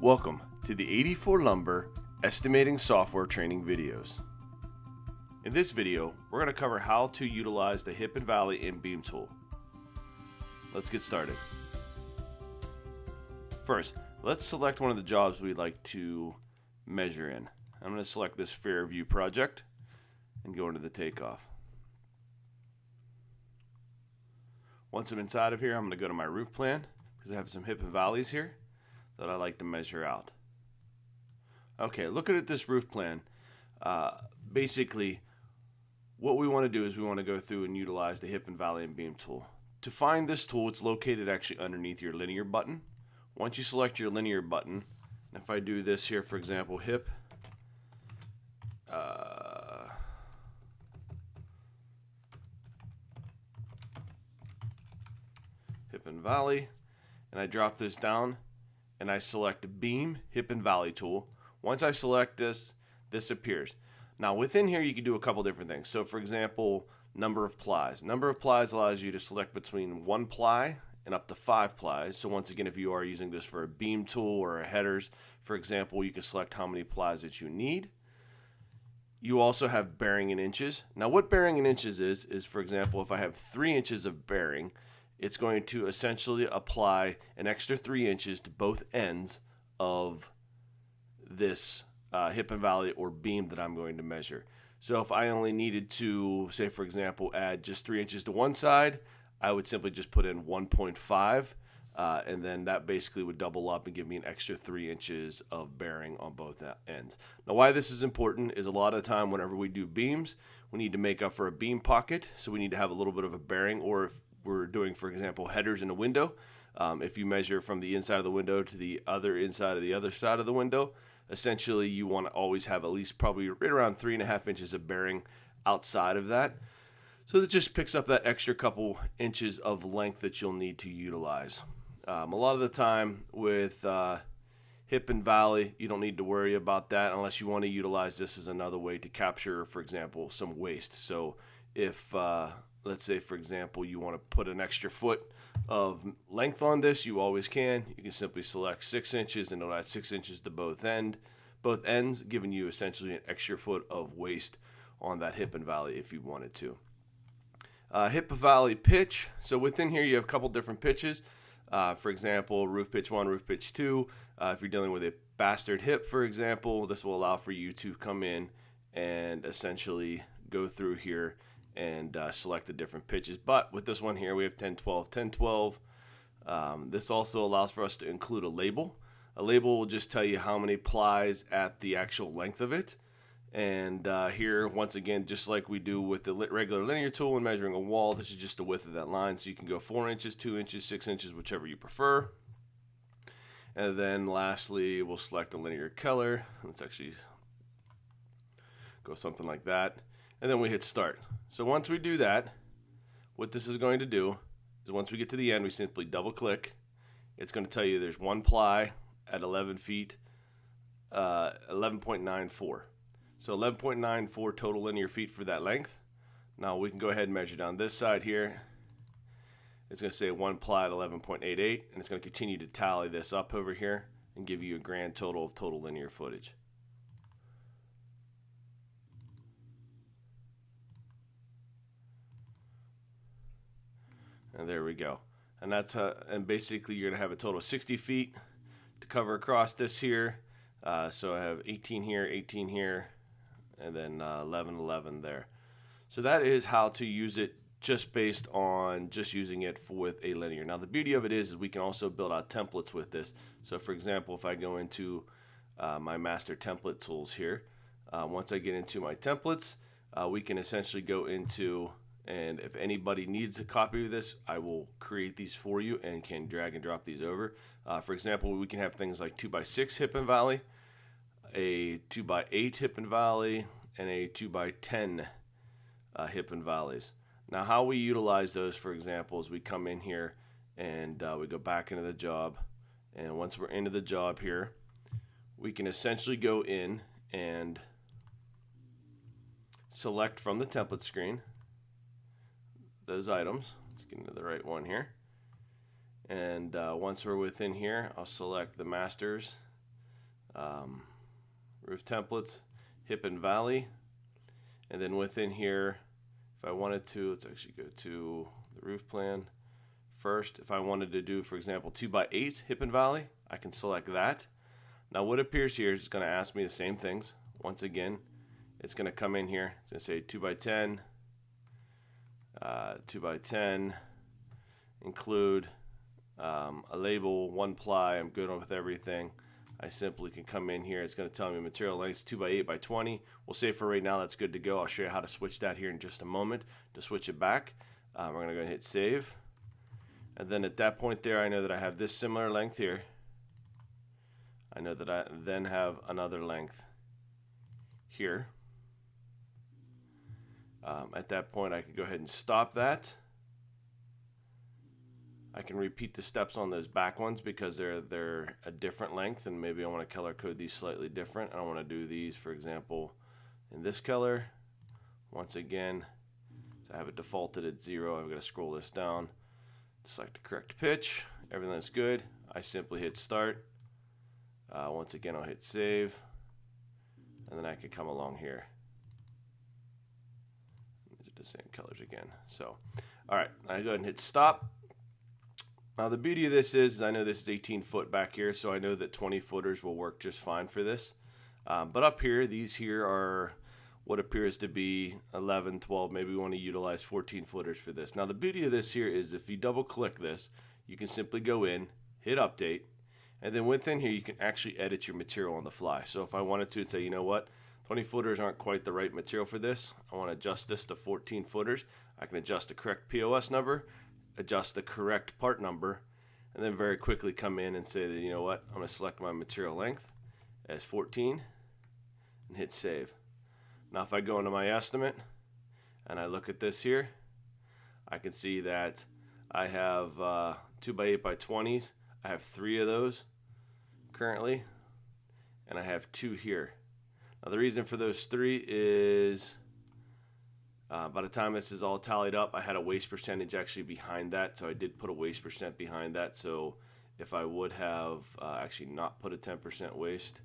Welcome to the 84 Lumber Estimating Software Training videos. In this video, we're going to cover how to utilize the Hip and Valley and Beam tool. Let's get started. First, let's select one of the jobs we'd like to measure in. I'm going to select this Fairview project and go into the takeoff. Once I'm inside of here, I'm going to go to my roof plan because I have some hip and valleys here that I like to measure out. Okay, looking at this roof plan, basically what we want to do is we want to go through and utilize the hip and valley and beam tool. To find this tool, it's located actually underneath your linear button. Once you select your linear button, if I do this here, for example, hip and valley, and I drop this down and I select beam, hip and valley tool. Once I select this, this appears. Now within here you can do a couple different things. So for example, number of plies. Number of plies allows you to select between 1 ply and up to 5 plies. So once again, if you are using this for a beam tool or a headers, for example, you can select how many plies that you need. You also have bearing in inches. Now what bearing in inches is for example, if I have 3 inches of bearing, it's going to essentially apply an extra 3 inches to both ends of this hip and valley or beam that I'm going to measure. So if I only needed to, say for example, add just 3 inches to one side, I would simply just put in 1.5 and then that basically would double up and give me an extra 3 inches of bearing on both ends. Now why this is important is a lot of the time whenever we do beams, we need to make up for a beam pocket, so we need to have a little bit of a bearing, or if we're doing, for example, headers in a window, if you measure from the inside of the window to the other inside of the other side of the window, essentially you want to always have at least probably right around 3.5 inches of bearing outside of that. So that just picks up that extra couple inches of length that you'll need to utilize. A lot of the time with hip and valley, you don't need to worry about that unless you want to utilize this as another way to capture, for example, some waste. So if let's say, for example, you want to put an extra foot of length on this, you always can. You can simply select 6 inches and it'll add 6 inches to both ends, giving you essentially an extra foot of waste on that hip and valley if you wanted to. Hip and valley pitch. So within here you have a couple different pitches. For example, roof pitch 1, roof pitch 2. If you're dealing with a bastard hip, for example, this will allow for you to come in and essentially go through here and select the different pitches. But with this one here, we have 10-12, 10-12. This also allows for us to include a label. A label will just tell you how many plies at the actual length of it. And here, once again, just like we do with the regular linear tool when measuring a wall, this is just the width of that line. So you can go 4 inches, 2 inches, 6 inches, whichever you prefer. And then lastly, we'll select a linear color. Let's actually go something like that. And then we hit start. So once we do that, what this is going to do is once we get to the end, we simply double click. It's going to tell you there's 1 ply at 11 feet, 11.94. So 11.94 total linear feet for that length. Now we can go ahead and measure down this side here. It's going to say 1 ply at 11.88, and it's going to continue to tally this up over here and give you a grand total of total linear footage. And there we go. And that's and basically you're gonna have a total of 60 feet to cover across this here. So I have 18 here, 18 here, and then 11, 11 there. So that is how to use it just based on just using it with a linear. Now the beauty of it is we can also build out templates with this. So for example, if I go into my master template tools here, once I get into my templates, we can essentially go into, and if anybody needs a copy of this, I will create these for you and can drag and drop these over. For example, we can have things like 2x6 hip and valley, a 2x8 hip and valley, and a 2x10 hip and valleys. Now how we utilize those, for example, is we come in here and we go back into the job, and once we're into the job here, we can essentially go in and select from the template screen those items. Let's get into the right one here. And once we're within here, I'll select the masters roof templates, hip and valley, and then within here, if I wanted to, let's actually go to the roof plan first. If I wanted to do, for example, 2x8 hip and valley, I can select that. Now what appears here is it's going to ask me the same things. Once again, it's going to come in here. It's going to say 2x10, 2x10, include a label, 1 ply. I'm good with everything. I simply can come in here. It's going to tell me material length 2x8x20. We'll say for right now that's good to go. I'll show you how to switch that here in just a moment to switch it back. We're going to go and hit save. And then at that point there, I know that I have this similar length here. I know that I then have another length here. At that point, I can go ahead and stop that. I can repeat the steps on those back ones because they're a different length, and maybe I want to color code these slightly different. I want to do these, for example, in this color. Once again, so I have it defaulted at 0. I'm going to scroll this down, select the correct pitch. Everything is good. I simply hit start. Once again, I'll hit save, and then I can come along here. These are the same colors again. So, all right, I go ahead and hit stop. Now the beauty of this is I know this is 18 foot back here, so I know that 20 footers will work just fine for this. But up here, these here are what appears to be 11, 12, maybe we want to utilize 14 footers for this. Now the beauty of this here is if you double click this, you can simply go in, hit update, and then within here you can actually edit your material on the fly. So if I wanted to say, you know what, 20 footers aren't quite the right material for this, I want to adjust this to 14 footers, I can adjust the correct POS number, adjust the correct part number, and then very quickly come in and say that, you know what, I'm going to select my material length as 14 and hit save. Now if I go into my estimate and I look at this here, I can see that I have 2x8x20s. I have 3 of those currently, and I have 2 here. Now the reason for those 3 is by the time this is all tallied up, I had a waste percentage actually behind that, so I did put a waste percent behind that. So if I would have actually not put a 10% waste,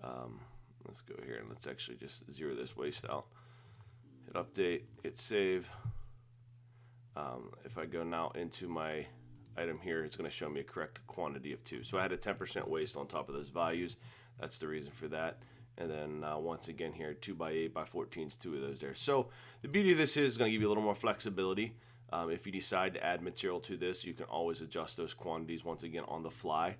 let's go here and let's actually just zero this waste out. Hit update, hit save. If I go now into my item here, it's going to show me a correct quantity of 2. So I had a 10% waste on top of those values. That's the reason for that. And then once again here, 2x8x14 is 2 of those there. So the beauty of this is going to give you a little more flexibility. If you decide to add material to this, you can always adjust those quantities once again on the fly,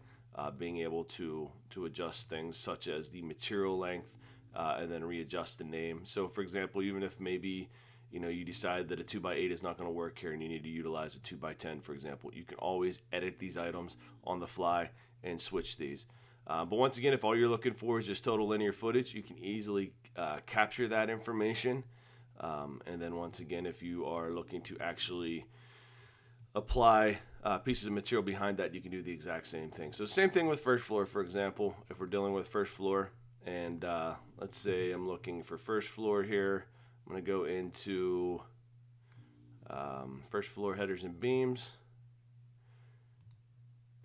being able to adjust things such as the material length and then readjust the name. So for example, even if maybe you decide that a 2x8 is not going to work here and you need to utilize a 2x10, for example, you can always edit these items on the fly and switch these. But once again, if all you're looking for is just total linear footage, you can easily capture that information. And then once again, if you are looking to actually apply pieces of material behind that, you can do the exact same thing. So same thing with first floor, for example. If we're dealing with first floor, and let's say I'm looking for first floor here, I'm going to go into first floor headers and beams,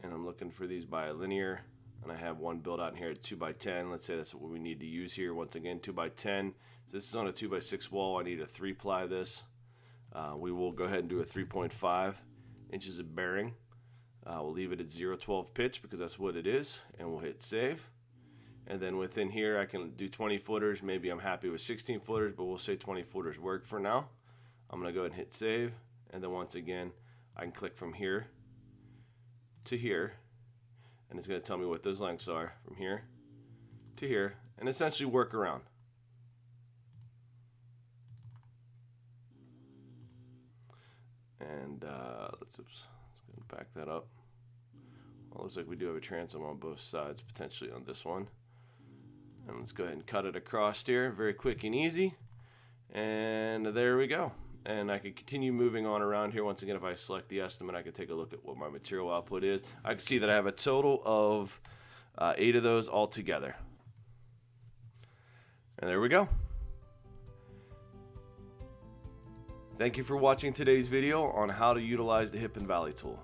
and I'm looking for these by linear. And I have one built out in here at 2x10. Let's say that's what we need to use here. Once again, 2x10. So this is on a 2x6 wall. I need a 3-ply this. We will go ahead and do a 3.5 inches of bearing. We'll leave it at 0.12 pitch because that's what it is. And we'll hit save. And then within here, I can do 20 footers. Maybe I'm happy with 16 footers, but we'll say 20 footers work for now. I'm going to go ahead and hit save. And then once again, I can click from here to here. And it's going to tell me what those lengths are from here to here, and essentially work around. And let's back that up. Well, looks like we do have a transom on both sides, potentially on this one. And let's go ahead and cut it across here, very quick and easy. And there we go. And I can continue moving on around here. Once again, if I select the estimate, I can take a look at what my material output is. I can see that I have a total of 8 of those all together. And there we go. Thank you for watching today's video on how to utilize the hip and valley tool.